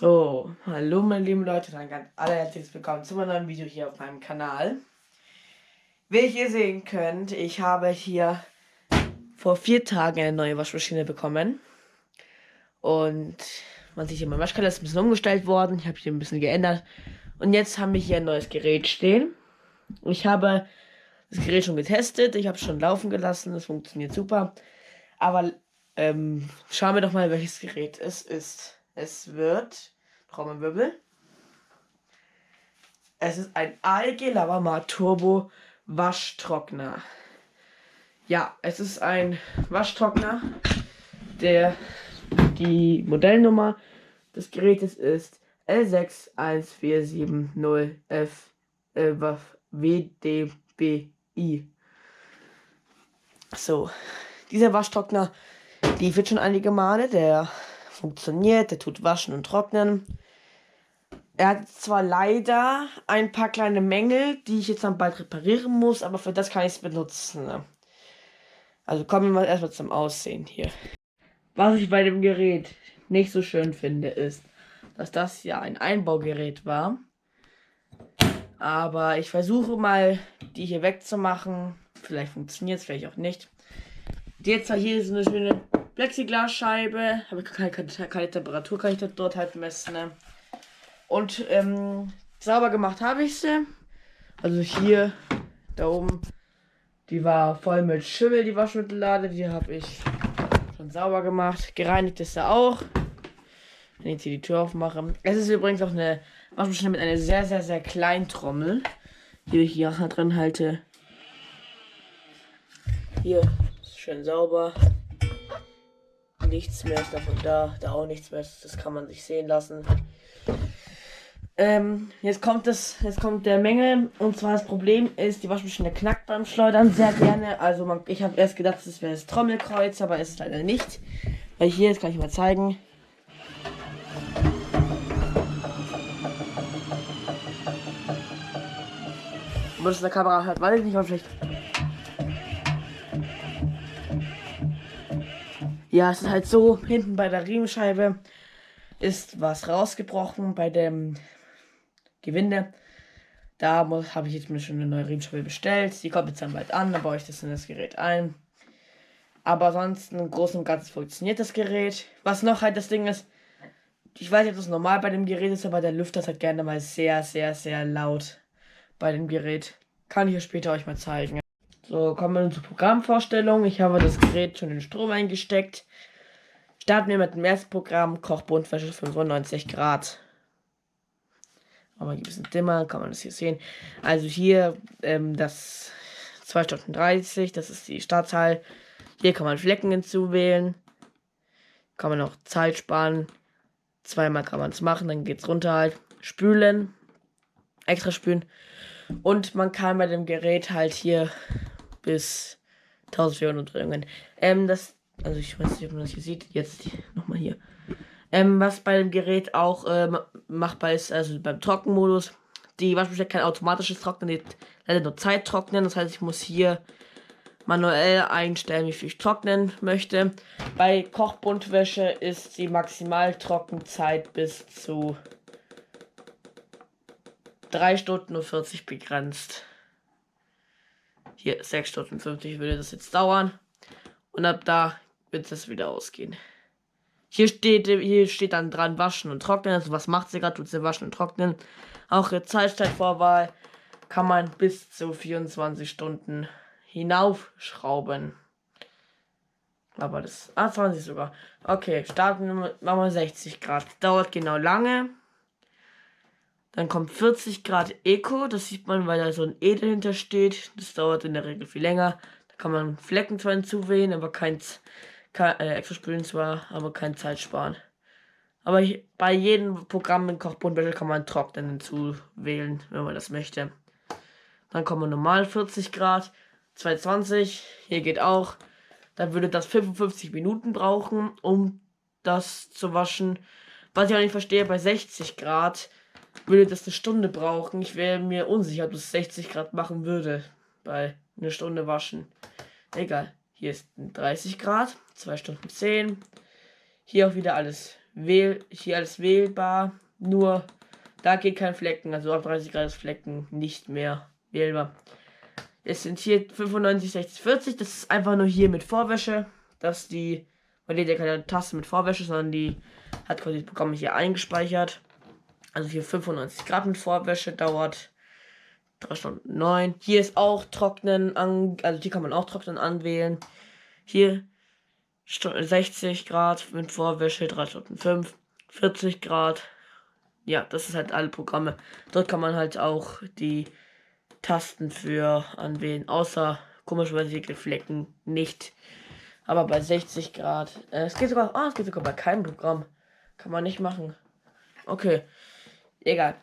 So, hallo meine lieben Leute, dann ganz allerherzlichst willkommen zu meinem neuen Video hier auf meinem Kanal. Wie ihr sehen könnt, ich habe hier vor 4 Tagen eine neue Waschmaschine bekommen. Und man sieht hier, mein Waschkeller ist ein bisschen umgestellt worden, ich habe hier ein bisschen geändert. Und jetzt haben wir hier ein neues Gerät stehen. Ich habe das Gerät schon getestet, ich habe es schon laufen gelassen, es funktioniert super. Aber schauen wir doch mal, welches Gerät es ist. Es wird, Trommelwirbel, es ist ein AEG Lavamat Turbo Waschtrockner. Ja, es ist ein Waschtrockner, die Modellnummer des Gerätes ist L61470F WDBI. So, dieser Waschtrockner lief jetzt schon einige Male, der funktioniert, der tut waschen und trocknen. Er hat zwar leider ein paar kleine Mängel, die ich jetzt dann bald reparieren muss, aber für das kann ich es benutzen. Ne? Also kommen wir mal erstmal zum Aussehen hier. Was ich bei dem Gerät nicht so schön finde, ist, dass das ja ein Einbaugerät war. Aber ich versuche mal, die hier wegzumachen. Vielleicht funktioniert es, vielleicht auch nicht. Jetzt hier ist eine schöne Plexiglasscheibe. Habe ich keine Temperatur, kann ich dort halt messen. Ne? Und sauber gemacht habe ich sie. Also hier, da oben, die war voll mit Schimmel, die Waschmittellade. Die habe ich schon sauber gemacht. Gereinigt ist sie auch. Wenn ich jetzt hier die Tür aufmache. Es ist übrigens auch eine Waschmaschine mit einer sehr, sehr, sehr kleinen Trommel. Die ich hier drin halte. Hier ist schön sauber. Nichts mehr ist davon da auch nichts mehr. Das kann man sich sehen lassen. Jetzt kommt der Mengel. Und zwar das Problem ist, die Waschmaschine knackt beim Schleudern sehr gerne. Also ich habe erst gedacht, das wäre das Trommelkreuz, aber ist es leider nicht. Weil hier, jetzt kann ich mal zeigen. Ob man das in der Kamera hört, weiß ich nicht, aber vielleicht. Ja, es ist halt so, hinten bei der Riemenscheibe ist was rausgebrochen bei dem Gewinde. Da habe ich jetzt mir schon eine neue Riemenscheibe bestellt. Die kommt jetzt dann bald an, dann baue ich das in das Gerät ein. Aber ansonsten im Großen und Ganzen funktioniert das Gerät. Was noch halt das Ding ist, ich weiß nicht, ob das normal bei dem Gerät ist, aber der Lüfter ist halt gerne mal sehr, sehr, sehr laut bei dem Gerät. Kann ich euch später mal zeigen. So, kommen wir zur Programmvorstellung. Ich habe das Gerät schon in den Strom eingesteckt. Starten wir mit dem ersten Programm, Kochbuntwäsche 95 Grad. Aber ein bisschen dimmer, kann man das hier sehen. Also hier das 2 Stunden 30, das ist die Startzahl. Hier kann man Flecken hinzuwählen. Kann man auch Zeit sparen. Zweimal kann man es machen, dann geht es runter halt. Spülen, extra spülen. Und man kann bei dem Gerät halt hier bis 1400 Drehungen. Also ich weiß nicht, ob man das hier sieht. Jetzt nochmal hier. Was bei dem Gerät auch machbar ist, also beim Trockenmodus. Die Waschmaschine kein automatisches Trocknen, die leider nur Zeit trocknen. Das heißt, ich muss hier manuell einstellen, wie viel ich trocknen möchte. Bei Kochbuntwäsche ist die Maximaltrockenzeit bis zu 3 Stunden und 40 begrenzt. Hier 6 Stunden 50 würde das jetzt dauern. Und ab da wird das wieder ausgehen. Hier steht dann dran waschen und trocknen. Also was macht sie gerade? Tut sie waschen und trocknen. Auch ihre Zeitvorwahl kann man bis zu 24 Stunden hinaufschrauben. Aber das 20 sogar. Okay, starten wir mal 60 Grad. Dauert genau lange. Dann kommt 40 Grad Eco. Das sieht man, weil da so ein E dahinter steht. Das dauert in der Regel viel länger. Da kann man Flecken zwar hinzuwählen, aber kein extra spülen zwar, aber kein Zeit sparen. Aber bei jedem Programm in Kochbuntwäsche kann man Trocknen hinzuwählen, wenn man das möchte. Dann kommen normal 40 Grad, 220. Hier geht auch. Dann würde das 55 Minuten brauchen, um das zu waschen. Was ich auch nicht verstehe, bei 60 Grad würde das eine Stunde brauchen. Ich wäre mir unsicher, ob das 60 Grad machen würde. Bei einer Stunde waschen. Egal. Hier ist 30 Grad, 2 Stunden 10. Hier auch wieder alles hier alles wählbar, nur da geht kein Flecken, also ab 30 Grad ist Flecken nicht mehr wählbar. Es sind hier 95, 60, 40, das ist einfach nur hier mit Vorwäsche, weil die ja keine Taste mit Vorwäsche, sondern die hat quasi das Programm hier eingespeichert. Also hier 95 Grad mit Vorwäsche, dauert 3 Stunden 9. Hier ist auch Trocknen, also hier kann man auch Trocknen anwählen. Hier 60 Grad mit Vorwäsche, 3 Stunden 5, 40 Grad. Ja, das ist halt alle Programme. Dort kann man halt auch die Tasten für anwählen, außer komischerweise die Flecken nicht. Aber bei 60 Grad, es geht sogar bei keinem Programm. Kann man nicht machen. Okay, egal.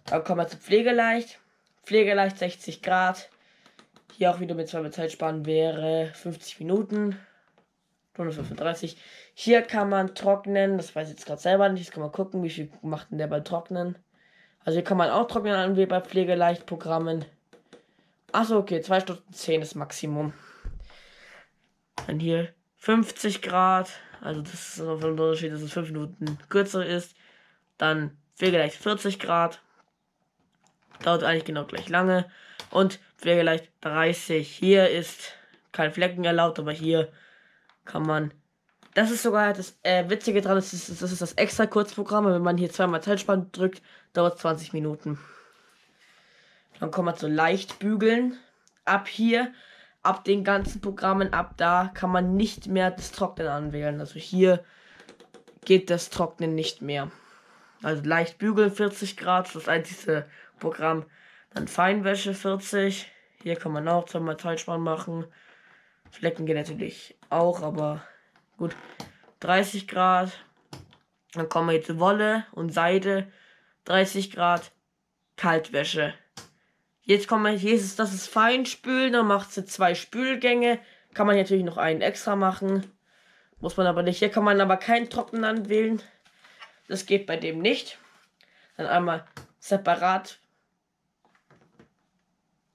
Dann kommen wir zu Pflegeleicht. Pflegeleicht 60 Grad. Hier auch wieder mit 2 Zeit sparen wäre 50 Minuten. Stunde 35. Hier kann man trocknen. Das weiß ich jetzt gerade selber nicht. Jetzt kann man gucken, wie viel macht denn der bei Trocknen. Also hier kann man auch trocknen anwählen bei Pflegeleicht-Programmen. Achso, okay, 2 Stunden 10 ist Maximum. Dann hier 50 Grad. Also das ist noch ein Unterschied, dass es 5 Minuten kürzer ist. Dann Pflegeleicht 40 Grad. Dauert eigentlich genau gleich lange. Und Pflegeleicht 30. Hier ist kein Flecken erlaubt, aber hier kann man. Das ist sogar das Witzige dran, das ist das extra Kurzprogramm. Wenn man hier zweimal Zeitspanne drückt, dauert es 20 Minuten. Dann kommen wir zu leicht bügeln. Ab den ganzen Programmen, ab da kann man nicht mehr das Trocknen anwählen. Also hier geht das Trocknen nicht mehr. Also leicht bügeln 40 Grad, das einzige Programm. Dann Feinwäsche 40. Hier kann man auch zweimal Zeitspanne machen. Flecken gehen natürlich auch, aber gut. 30 Grad. Dann kommen wir jetzt zu Wolle und Seide. 30 Grad. Kaltwäsche. Jetzt das ist Feinspülen, dann macht sie 2 Spülgänge. Kann man natürlich noch einen extra machen. Muss man aber nicht. Hier kann man aber keinen Trocknen anwählen. Das geht bei dem nicht. Dann einmal separat.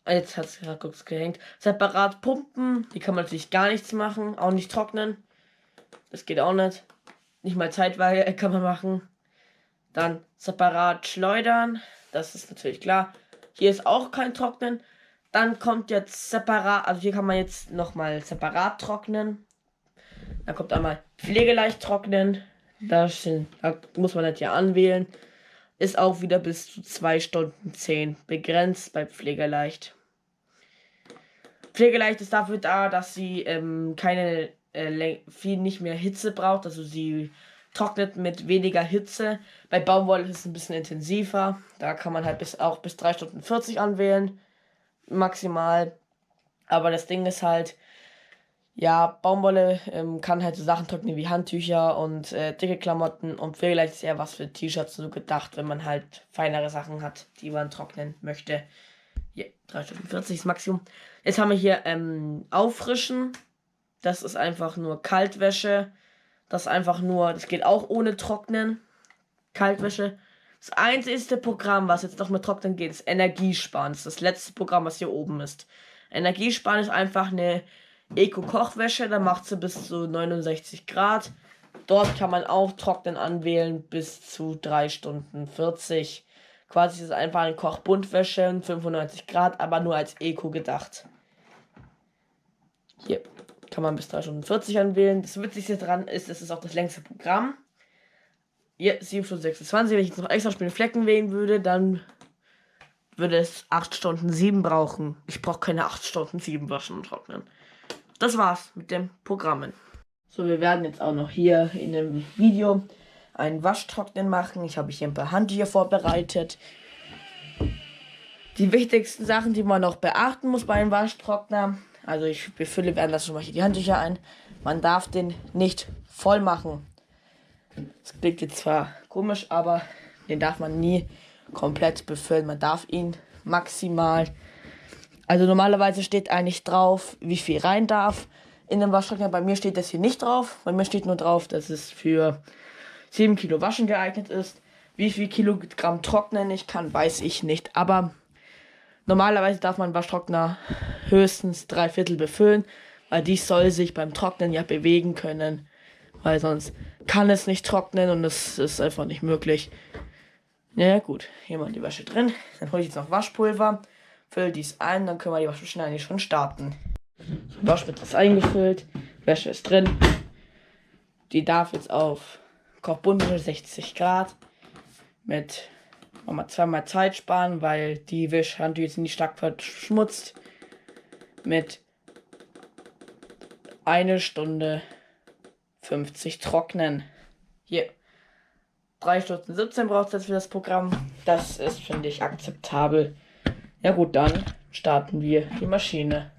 Jetzt hat es kurz gehängt. Separat pumpen. Die kann man natürlich gar nichts machen. Auch nicht trocknen. Das geht auch nicht. Nicht mal Zeitweise kann man machen. Dann separat schleudern. Das ist natürlich klar. Hier ist auch kein Trocknen. Dann kommt jetzt separat. Also hier kann man jetzt nochmal separat trocknen. Dann kommt einmal pflegeleicht trocknen. Da muss man das ja anwählen. Ist auch wieder bis zu 2 Stunden 10 begrenzt bei Pflegeleicht. Pflegeleicht ist dafür da, dass sie nicht mehr Hitze braucht. Also sie trocknet mit weniger Hitze. Bei Baumwolle ist es ein bisschen intensiver. Da kann man halt bis 3 Stunden 40 anwählen. Maximal. Aber das Ding ist halt, ja, Baumwolle kann halt so Sachen trocknen wie Handtücher und dicke Klamotten. Und vielleicht ist eher was für T-Shirts so gedacht, wenn man halt feinere Sachen hat, die man trocknen möchte. Hier, 3 Stunden 40 ist Maximum. Jetzt haben wir hier Auffrischen. Das ist einfach nur Kaltwäsche. Das geht auch ohne Trocknen. Kaltwäsche. Das einzige Programm, was jetzt noch mit Trocknen geht, ist Energiesparen. Das ist das letzte Programm, was hier oben ist. Energiesparen ist einfach eine Eco-Kochwäsche, da macht sie bis zu 69 Grad. Dort kann man auch Trocknen anwählen bis zu 3 Stunden 40. Quasi ist es einfach eine Kochbuntwäsche, 95 Grad, aber nur als Eco gedacht. Hier kann man bis 3 Stunden 40 anwählen. Das Witzigste daran ist, es ist auch das längste Programm. Hier 7 Stunden 26. Wenn ich jetzt noch extra Spiele Flecken wählen würde, dann würde es 8 Stunden 7 brauchen. Ich brauche keine 8 Stunden 7 waschen und trocknen. Das war's mit den Programmen. So, wir werden jetzt auch noch hier in dem Video ein Waschtrocknen machen. Ich habe hier ein paar Handtücher vorbereitet. Die wichtigsten Sachen, die man noch beachten muss bei einem Waschtrockner. Also ich befülle während schon mal hier die Handtücher ein. Man darf den nicht voll machen. Das klingt jetzt zwar komisch, aber den darf man nie komplett befüllen. Man darf ihn maximal. Also normalerweise steht eigentlich drauf, wie viel rein darf in den Waschtrockner. Bei mir steht das hier nicht drauf. Bei mir steht nur drauf, dass es für 7 Kilo Waschen geeignet ist. Wie viel Kilogramm trocknen ich kann, weiß ich nicht. Aber normalerweise darf man Waschtrockner höchstens 3/4 befüllen, weil dies soll sich beim Trocknen ja bewegen können. weil sonst kann es nicht trocknen und es ist einfach nicht möglich. Ja gut, hier mal die Wäsche drin. Dann hole ich jetzt noch Waschpulver, fülle dies ein, dann können wir die Waschmaschine eigentlich schon starten. Waschmittel ist eingefüllt, Wäsche ist drin. Die darf jetzt auf Kochbunde 60 Grad mit zweimal Zeit sparen, weil die Wischhandtücher jetzt nicht stark verschmutzt. Mit 1 Stunde 50 trocknen. Hier. 3 Stunden 17 braucht es jetzt für das Programm. Das ist, finde ich, akzeptabel. Ja gut, dann starten wir die Maschine.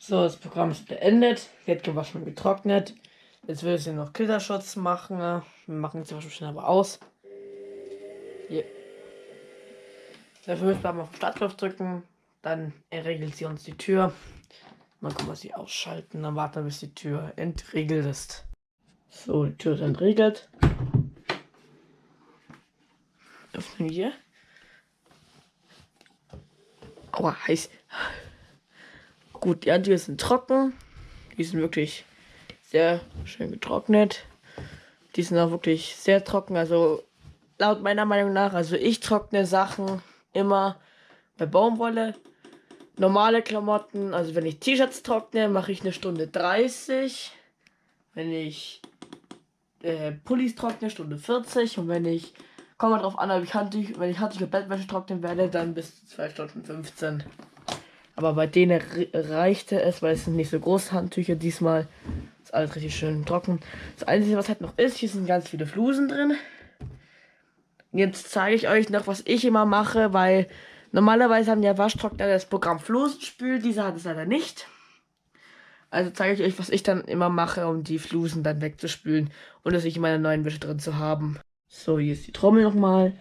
So, das Programm ist beendet, wird gewaschen und getrocknet. Jetzt will ich hier noch Klitterschutz machen. Wir machen jetzt die Waschmaschine aber aus. Hier. Dafür müssen wir mal auf den Startknopf drücken. Dann regelt sie uns die Tür. Dann können wir sie ausschalten. Dann warten wir, bis die Tür entriegelt ist. So, die Tür ist entriegelt. Öffnen wir. Aua, heiß. Gut, die Handtücher sind trocken. Die sind wirklich sehr schön getrocknet. Die sind auch wirklich sehr trocken. Also laut meiner Meinung nach, also ich trockne Sachen immer bei Baumwolle. Normale Klamotten, also wenn ich T-Shirts trockne, mache ich 1:30. Wenn ich Pullis trockne, 1:40. Und wenn ich, kommt mal drauf an, ob wenn ich Handtücher und Bettwäsche trocknen werde, dann bis 2:15. Aber bei denen reichte es, weil es sind nicht so große Handtücher diesmal. Ist alles richtig schön trocken. Das Einzige, was halt noch ist, hier sind ganz viele Flusen drin. Jetzt zeige ich euch noch, was ich immer mache, weil normalerweise haben ja Waschtrockner das Programm Flusenspül. Dieser hat es leider nicht. Also zeige ich euch, was ich dann immer mache, um die Flusen dann wegzuspülen und es nicht in meiner neuen Wäsche drin zu haben. So, hier ist die Trommel nochmal.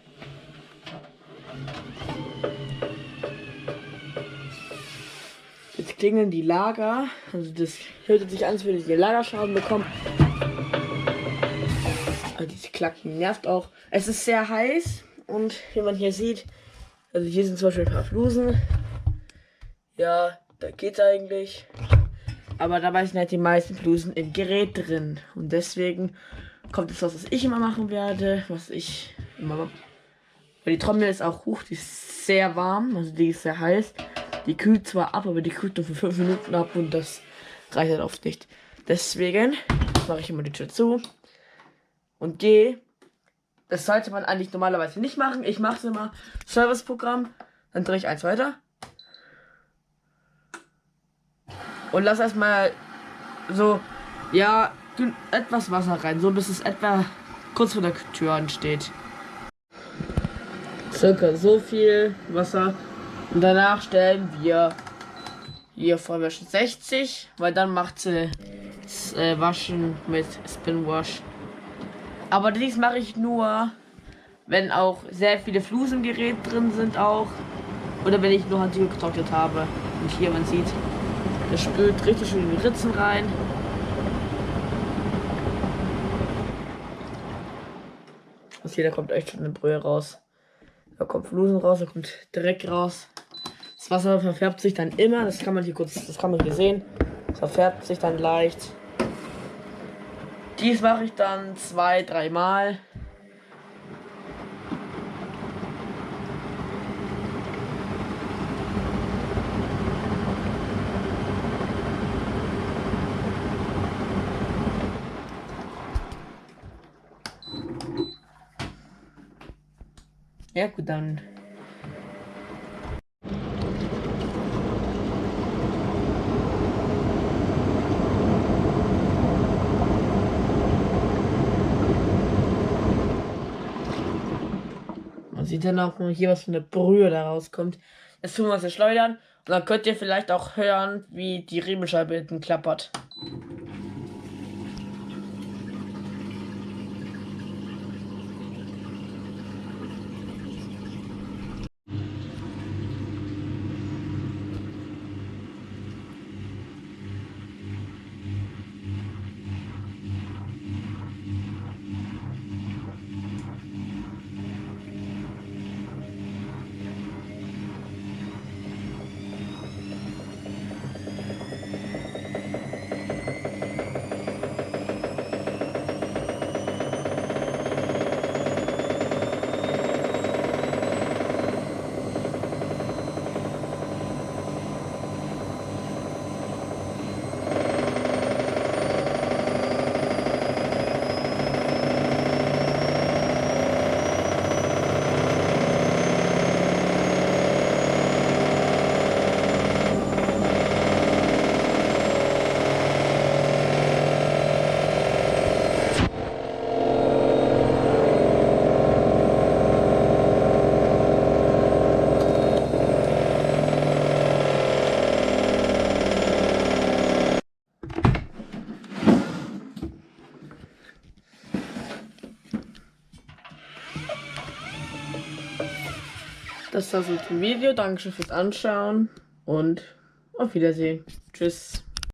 Jetzt klingeln die Lager. Also das hört sich an, als würde ich den Lagerschaden bekommen. Also diese Klacken nervt auch. Es ist sehr heiß und wie man hier sieht, also hier sind zum Beispiel ein paar Flusen. Ja, da geht's eigentlich. Aber dabei sind halt die meisten Flusen im Gerät drin. Und deswegen kommt jetzt was ich immer machen werde. Was ich immer mache. Weil die Trommel ist auch hoch, die ist sehr warm. Also die ist sehr heiß. Die kühlt zwar ab, aber die kühlt nur für 5 Minuten ab. Und das reicht halt oft nicht. Deswegen mache ich immer die Tür zu. Und gehe. Das sollte man eigentlich normalerweise nicht machen. Ich mache es immer. Serviceprogramm. Dann drehe ich eins weiter. Und lass erstmal so, ja, etwas Wasser rein. So bis es etwa kurz vor der Tür ansteht. Circa so viel Wasser. Und danach stellen wir hier Vollwäsche 60. Weil dann macht sie das Waschen mit Spin Wash. Aber dies mache ich nur, wenn auch sehr viele Flusen im Gerät drin sind auch. Oder wenn ich nur Handtücher getrocknet habe. Und hier, man sieht, das spült richtig schön in die Ritzen rein. Und hier, da kommt echt schon eine Brühe raus. Da kommt Flusen raus, da kommt Dreck raus. Das Wasser verfärbt sich dann immer, das kann man hier sehen. Das verfärbt sich dann leicht. Dies mache ich dann 2-3 Mal. Ja gut, dann. Man sieht dann auch hier, was für eine Brühe da rauskommt. Jetzt tun wir es schleudern und dann könnt ihr vielleicht auch hören, wie die Riemenscheibe hinten klappert. Das war so zum Video. Dankeschön fürs Anschauen und auf Wiedersehen. Tschüss.